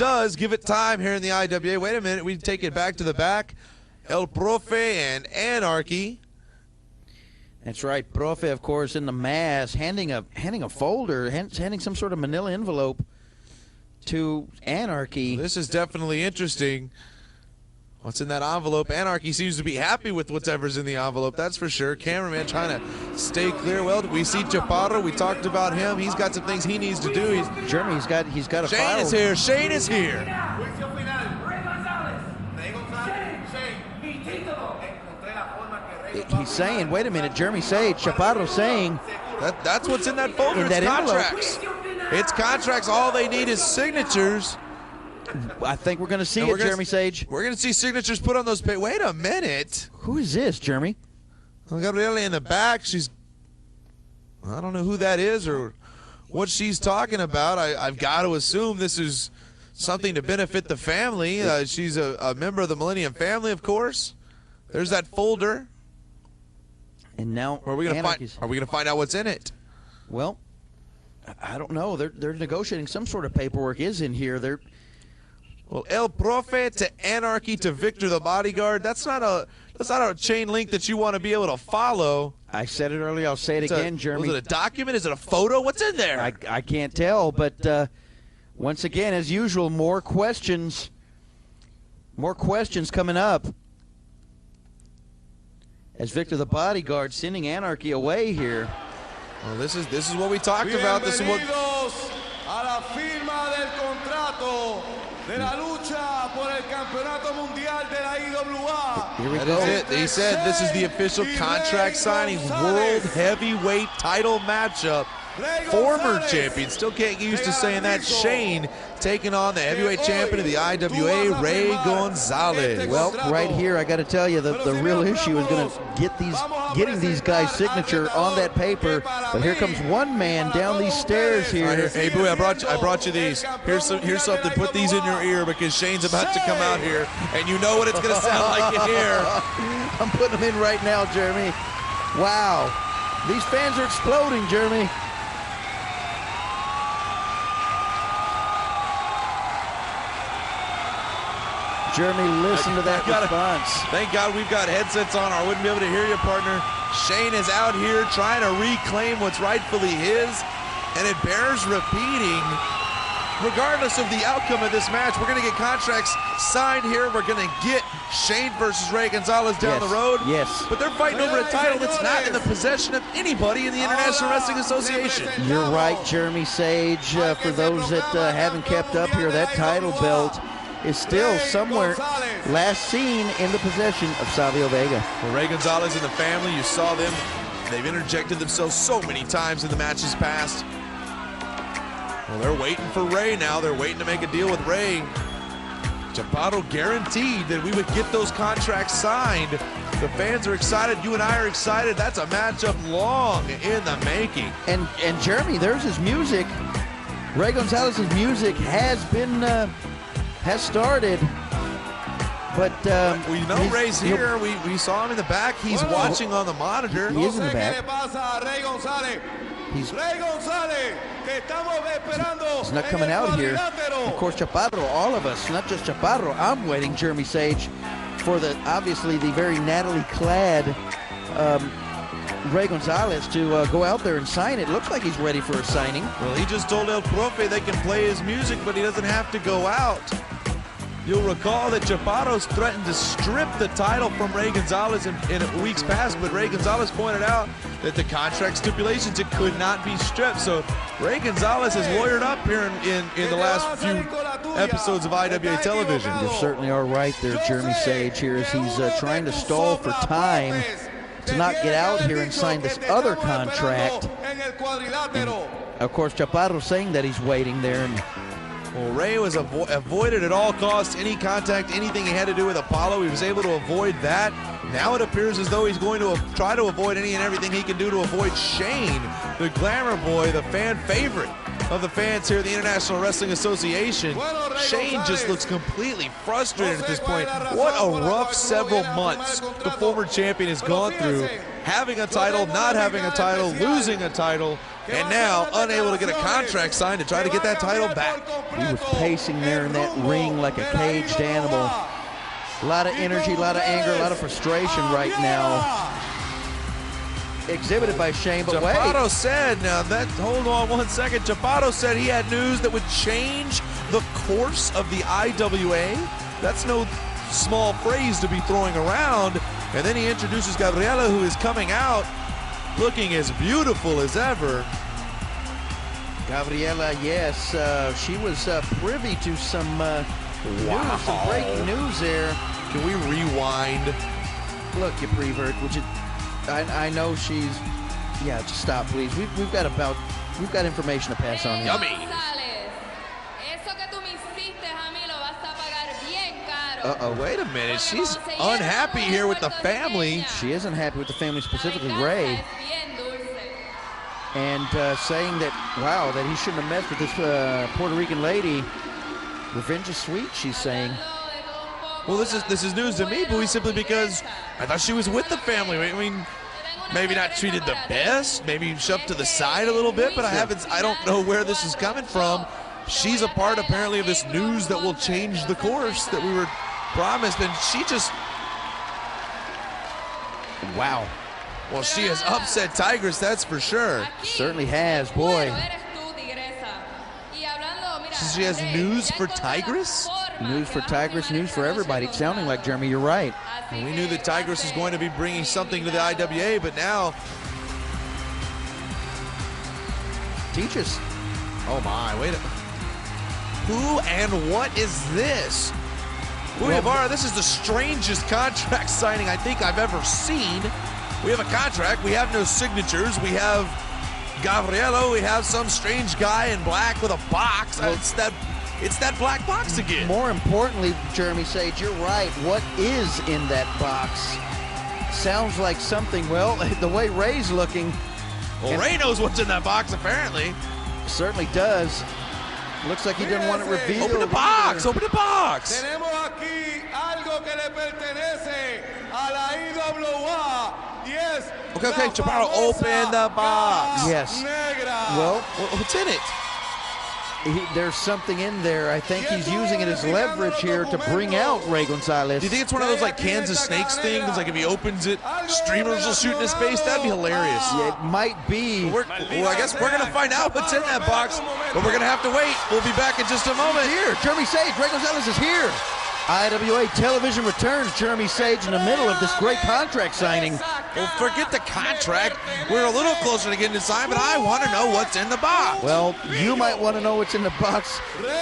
does give it time here in the IWA. Wait a minute, we take it back to the back. El Profe and Anarchy. That's right. Profe, of course, in the mask, handing a folder, handing some sort of manila envelope to Anarchy. This is definitely interesting. What's in that envelope? Anarchy seems to be happy with whatever's in the envelope, that's for sure. Cameraman trying to stay clear. Well, we see Chaparro. We talked about him. He's got some things he needs to do. Jeremy, he's got a Shane file. is here. Shane is here. He's saying, wait a minute, Jeremy Sage, Chaparro saying. That's what's in that folder. It's contracts. It's contracts. All they need is signatures. I think we're going to see it, Jeremy Sage. We're going to see signatures put on those papers. Wait a minute. Who is this, Jeremy? Gabriele in the back. I don't know who that is or what she's talking about. I've got to assume this is something to benefit the family. She's a member of the Millennium family, of course. There's that folder. And now are we going to find out what's in it? Well, I don't know. They're negotiating some sort of paperwork is in here. Well, El Profe to Anarchy to Victor the Bodyguard. That's not a chain link that you want to be able to follow. I said it earlier. I'll say it again, Jeremy. Was it a document? Is it a photo? What's in there? I can't tell, but once again, as usual, more questions coming up. As Victor the Bodyguard sending Anarchy away here. Well, this is what we talked about. This is what. A la firma del contrato de la lucha por el campeonato mundial de la IWA. Here we go. That is it. He said this is the official contract signing world heavyweight title matchup. Former champion, still can't get used to saying that. Shane taking on the heavyweight champion of the IWA, Ray González. Well, right here, I got to tell you, the real issue is going to getting these guys' signature on that paper. But here comes one man down these stairs here. Right, hey, Boo, I brought you these. Here's something. Put these in your ear because Shane's about to come out here, and you know what it's going to sound like in here. I'm putting them in right now, Jeremy. Wow, these fans are exploding, Jeremy. Jeremy, listen to that response. Thank God we've got headsets on, or I wouldn't be able to hear you, partner. Shane is out here trying to reclaim what's rightfully his, and it bears repeating. Regardless of the outcome of this match, we're going to get contracts signed here. We're going to get Shane versus Ray González down the road. Yes. But they're fighting over a title that's not in the possession of anybody in the International Wrestling Association. You're right, Jeremy Sage. For those that haven't kept up here, that title belt is still somewhere last seen in the possession of Savio Vega. Well, Ray González and the family, you saw them. They've interjected themselves so many times in the matches past. Well, they're waiting for Ray now. They're waiting to make a deal with Ray. Chaparro guaranteed that we would get those contracts signed. The fans are excited. You and I are excited. That's a matchup long in the making. And Jeremy, there's his music. Ray González's music has been has started, but we know Ray's here. We saw him in the back. He's watching on the monitor. He is in the back. He's not coming out here. Of course, Chaparro, all of us, not just Chaparro. I'm waiting, Jeremy Sage, for obviously the very Natalie-clad Ray González to go out there and sign it. Looks like he's ready for a signing. Well, he just told El Profe they can play his music, but he doesn't have to go out. You'll recall that Chaparro's threatened to strip the title from Ray González in weeks past, but Ray González pointed out that the contract stipulations, it could not be stripped. So Ray González has lawyered up here in the last few episodes of IWA television. You certainly are right there, Jeremy Sage, here as he's trying to stall for time to not get out here and sign this other contract. And of course, Chaparro saying that he's waiting there. And well, Ray was avoided at all costs, any contact, anything he had to do with Apollo. He was able to avoid that. Now it appears as though he's going to try to avoid any and everything he can do to avoid Shane, the glamour boy, the fan favorite of the fans here at the International Wrestling Association. Shane just looks completely frustrated at this point. What a rough several months the former champion has gone through. Having a title, not having a title, losing a title. and now unable to get a contract signed to try to get that title back. He was pacing there in that ring like a caged animal. A lot of energy, a lot of anger, a lot of frustration right now. Exhibited by Shane, but wait. Chaparro said, now that, hold on 1 second. Chaparro said he had news that would change the course of the IWA. That's no small phrase to be throwing around. And then he introduces Gabriela, who is coming out looking as beautiful as ever. Gabriela, yes, she was privy to some news, some breaking news there. Can we rewind? Look, you prevert, would you? I know she's. Yeah, just stop, please. We've got information to pass on here. Yummy. Wait a minute. She's unhappy here with the family. She isn't happy with the family, specifically Ray. And saying that, wow, that he shouldn't have messed with this Puerto Rican lady. Revenge is sweet, she's saying. Well, this is news to me, Bowie, simply because I thought she was with the family. I mean, maybe not treated the best, maybe shoved to the side a little bit, but I don't know where this is coming from. She's a part, apparently, of this news that will change the course that we were promised, and she just... Wow. Well, she has upset Tigress, that's for sure. Certainly has, boy. She has news for Tigress? News for Tigress, news for everybody. It's sounding like, Jeremy, you're right. Well, we knew that Tigress was going to be bringing something to the IWA, but now... Teach us. Oh my, wait a... Who and what is this? Guevara, this is the strangest contract signing I think I've ever seen. We have a contract, we have no signatures, we have Gabrielo, we have some strange guy in black with a box. Well, it's that black box again. More importantly, Jeremy Sage, you're right. What is in that box? Sounds like something, well, the way Ray's looking. Well, Ray knows what's in that box, apparently. Certainly does. Looks like he didn't want it revealed. Open the box, open the box. Tenemos aquí algo que le pertenece a la IWA. Yes. Okay, Chaparro, open the box. Yes. Negra. Well, what's in it? There's something in there. I think he's using it as leverage here to bring out Ray González. Do you think it's one of those like Kansas Snakes things? Like if he opens it, streamers will shoot in his face? That'd be hilarious. Yeah, it might be. Well, I guess we're going to find out what's in that box, but we're going to have to wait. We'll be back in just a moment. Here, Jeremy Sage, Ray González is here. IWA television returns. Jeremy Sage in the middle of this great contract signing. Well, forget the contract. We're a little closer to getting it signed, but I want to know what's in the box. Well, you might want to know what's in the box.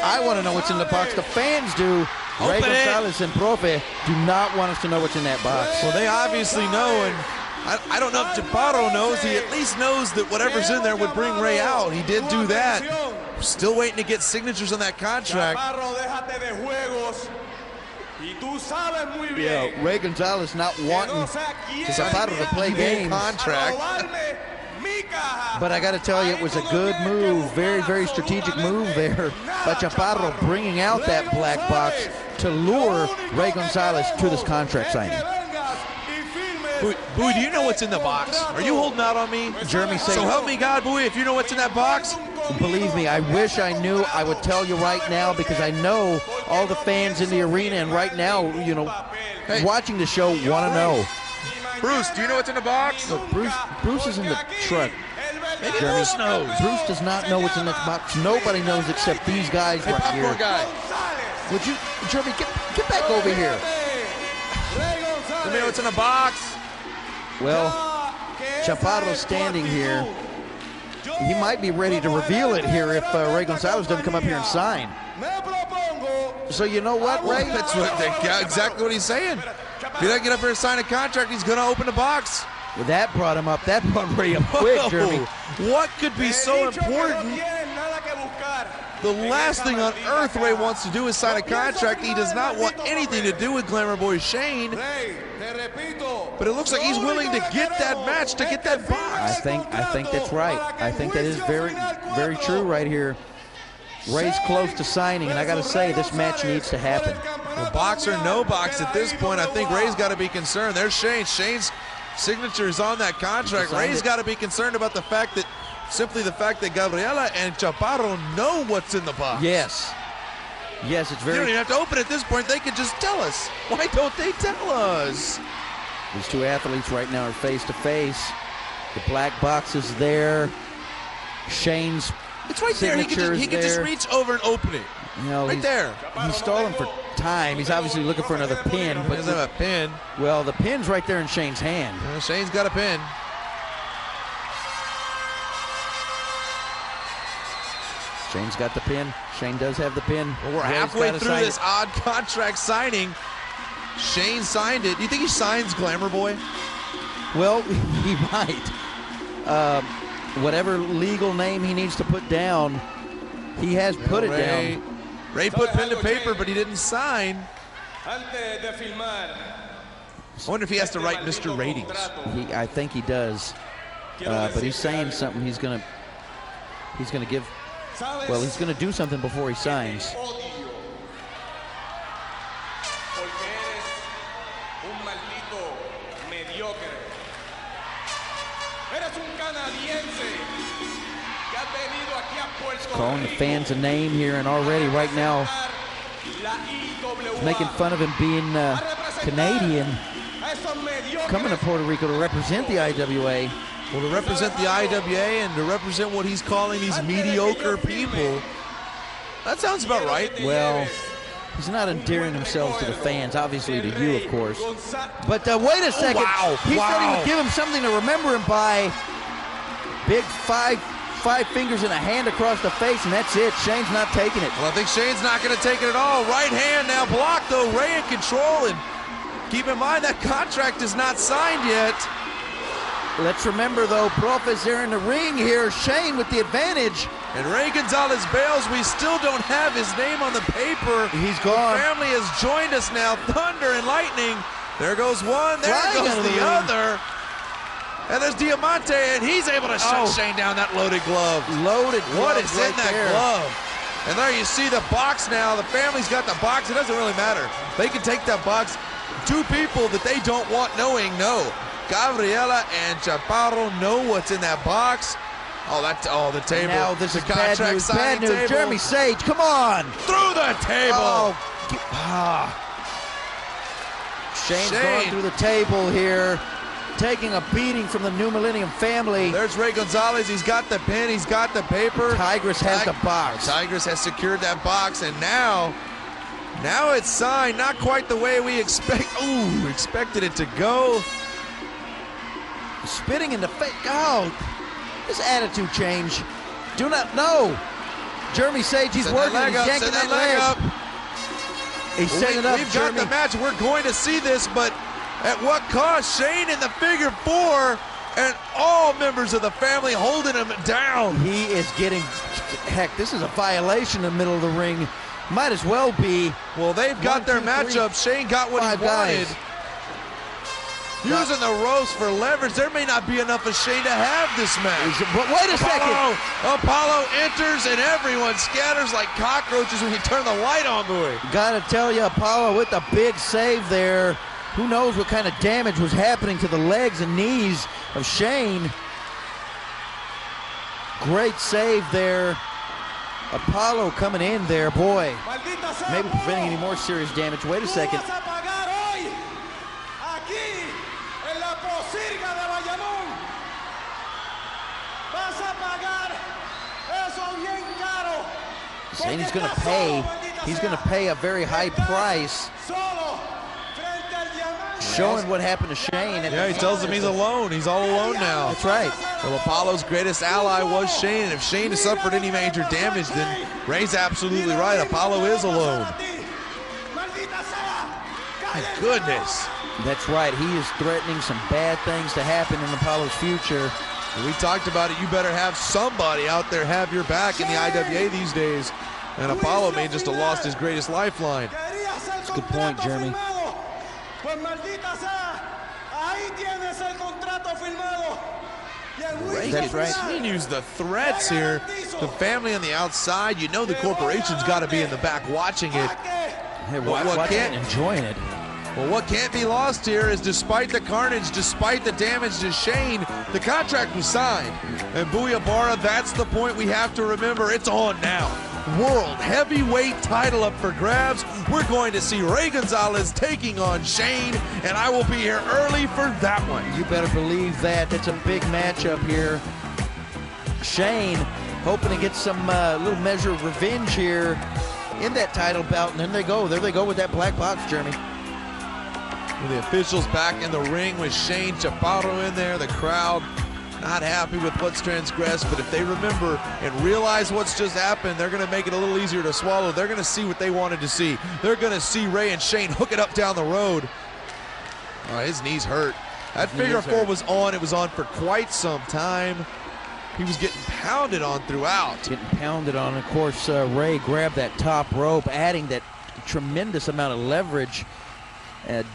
I want to know what's in the box. The fans do. Ray González and Profe do not want us to know what's in that box. Well, they obviously know, and I don't know if Chaparro knows. He at least knows that whatever's in there would bring Ray out. He did do that. Still waiting to get signatures on that contract. Yeah, Ray González not wanting Chaparro to play games. Contract. But I got to tell you, it was a good move, very, very strategic move there by Chaparro, bringing out that black box to lure Ray González to this contract signing. Bowie, do you know what's in the box? Are you holding out on me? Jeremy Sage. So help me God, Bowie, if you know what's in that box. Believe me, I wish I knew. I would tell you right now because I know all the fans in the arena and right now, you know, watching the show want to know. Bruce, do you know what's in the box? Look, Bruce is in the truck. Maybe Bruce knows. Bruce does not know what's in that box. Nobody knows except these guys right here. Popcorn guy. Would you, Jeremy, get back over here. Let me know what's in the box. Well, Chaparro's standing here. He might be ready to reveal it here if Ray González doesn't come up here and sign. So you know what, Ray? That's exactly what he's saying. If he doesn't get up here and sign a contract, he's going to open the box. Well, that brought him up. That brought Ray up quick, Jeremy. What could be so important? The last thing on earth Ray wants to do is sign a contract. He does not want anything to do with Glamour Boy Shane. But it looks like he's willing to get that match, to get that box. I think that's right. I think that is very, very true right here. Ray's close to signing, and I got to say, this match needs to happen. Well, box or no box at this point, I think Ray's got to be concerned. There's Shane. Shane's signature is on that contract. Ray's got to be concerned about the fact that simply the fact that Gabriela and Chaparro know what's in the box. Yes. Yes, it's You don't very... even have to open it at this point. They could just tell us. Why don't they tell us? These two athletes right now are face to face. The black box is there. Shane's It's right there. He could just there. reach over and open it. You know, Right there. He's stalling for time. He's obviously looking for another pin. He But doesn't have a pin. well, the pin's right there in Shane's hand. Shane's got a pin. Shane's got the pin. Shane does have the pin. Well, we're Ray's halfway gotta through sign this it. odd contract signing. Shane signed it. Do you think he signs Glamour Boy? Well, he might. Whatever legal name he needs to put down, he has put it down. Ray put pen to paper, but he didn't sign. Antes de filmar, I wonder if he has to write Mr. Ratings. I think he does. But he's saying something. He's gonna give. Well, he's gonna do something before he signs. odio. Porque eres un maldito mediocre. Eres un canadiense que ha venido aquí a Puerto Calling the Rico fans a name here, and already right now la IWA, making fun of him being a representar Canadian, a esos mediocres coming to Puerto Rico to represent the IWA. Well, to represent the IWA and to represent what he's calling these mediocre people, that sounds about right. Well, he's not endearing himself to the fans, obviously to you, of course. But wait a second. wow, He said he wow. would give him something to remember him by. Big five fingers and a hand across the face, and that's it. Shane's not taking it. Well, I think Shane's not going to take it at all. Right hand now blocked, though. Ray in control, and keep in mind that contract is not signed yet. Let's remember, though, Prof is there in the ring here. Shane with the advantage. And Ray González bails. We still don't have his name on the paper. He's gone. The family has joined us now. Thunder and lightning. There goes one. There Flying out goes of the the ring. other. And there's Diamante, and he's able to shut Shane down. That loaded glove. Loaded What gloves is in right that there. glove? And there you see the box now. The family's got the box. It doesn't really matter. They can take that box. Two people that they don't want knowing know. Gabriela and Chaparro know what's in that box. The table. Now this the is bad contract news. signing Bad news. table. Jeremy Sage, come on. Through the table. Shane's Shane. going through the table here, taking a beating from the New Millennium family. There's Ray González. He's got the pen. He's got the paper. Tigris has the box. Tigris has secured that box, and now it's signed. Not quite the way we expected it to go. Spitting in the face. Oh, this attitude change. Do not know. Jeremy Sage, he's Send working. that leg He's up, yanking send that leg. up. He's setting it up, We've got Jeremy. the match. We're going to see this, but at what cost? Shane in the figure four, and all members of the family holding him down. He is getting, heck, this is a violation in the middle of the ring. Might as well be. Well, they've got their 1, 2, 3, matchup. Shane got what he 5 wanted. guys. Using the ropes for leverage. There may not be enough of Shane to have this match. But wait a second. Apollo enters and everyone scatters like cockroaches when you turn the light on, boy. Gotta tell you, Apollo with the big save there. Who knows what kind of damage was happening to the legs and knees of Shane. Great save there. Apollo coming in there, boy. Maldita sea, Maybe preventing any Apolo. more serious damage. Wait a second. Tú vas a pagar hoy, aquí, en la Pocirga de Bayamón. Vas a pagar eso bien caro. Saying he's Porque gonna estás pay. solo, maldita He's sea. gonna pay a very high price. Solo, frente al diamante. Showing what happened to Shane. Yeah, he tells him he's alone. He's all alone now. That's right. Well, Apollo's greatest ally was Shane, and if Shane has suffered any major damage, then Ray's absolutely right. Apollo is alone. Maldita sea. My goodness. That's right. He is threatening some bad things to happen in Apollo's future. We talked about it. You better have somebody out there have your back in the IWA these days. And Apollo may just have lost his greatest lifeline. That's a good point, Jeremy. Pues maldita sea, ahí tienes el contrato firmado. Y el Ray juicio That's right. continues the threats here. The family on the outside. You know the corporation's got to be in the back watching it. Hey, But what watching can't- it and enjoying it. Well, what can't be lost here is despite the carnage, despite the damage to Shane, the contract was signed. And Booyabara, that's the point we have to remember. It's on now. World heavyweight title up for grabs. We're going to see Ray González taking on Shane, and I will be here early for that one. You better believe that. That's a big matchup here. Shane hoping to get some little measure of revenge here in that title bout, and then they go. There they go with that black box, Jeremy. With the officials back in the ring with Shane Chaparro in there, the crowd not happy with what's transgressed, but if they remember and realize what's just happened, they're going to make it a little easier to swallow. They're going to see what they wanted to see. They're going to see Ray and Shane hook it up down the road. Oh, his knees hurt. That figure four was on. It was on for quite some time. He was getting pounded on throughout. Getting pounded on. Of course, Ray grabbed that top rope, adding that tremendous amount of leverage,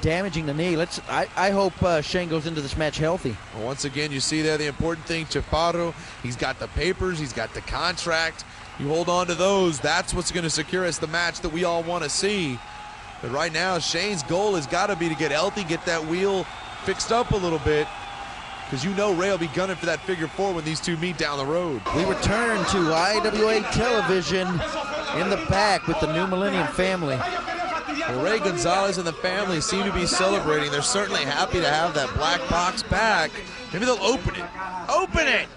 damaging the knee. I hope Shane goes into this match healthy. Well, once again, you see there the important thing, Chaparro, he's got the papers, he's got the contract. You hold on to those. That's what's going to secure us the match that we all want to see. But right now, Shane's goal has got to be to get healthy, get that wheel fixed up a little bit, because you know Ray will be gunning for that figure four when these two meet down the road. We return to IWA television in the back with the New Millennium family. Well, Ray González and the family seem to be celebrating. They're certainly happy to have that black box back. Maybe they'll open it. Open it!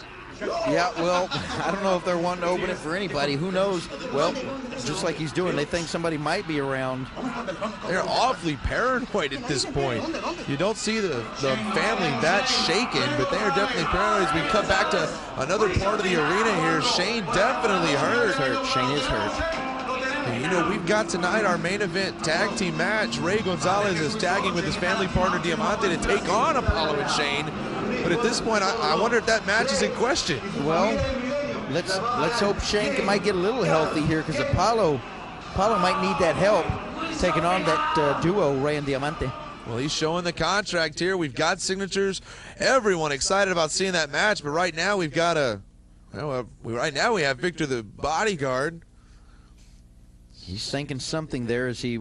Yeah, well, I don't know if they're wanting to open it for anybody. Who knows? Well, just like he's doing, they think somebody might be around. They're awfully paranoid at this point. You don't see the family that shaken, but they are definitely paranoid. As we cut back to another part of the arena here, Shane definitely hurt. Shane is hurt. And, you know, we've got tonight our main event tag team match. Ray González is tagging with his family partner Diamante to take on Apollo and Shane. But at this point, I wonder if that match is in question. Well, let's hope Shane might get a little healthy here, because Apollo might need that help taking on that duo, Ray and Diamante. Well, he's showing the contract here. We've got signatures. Everyone excited about seeing that match. But right now we've got right now we have Victor the bodyguard. He's thinking something there as he.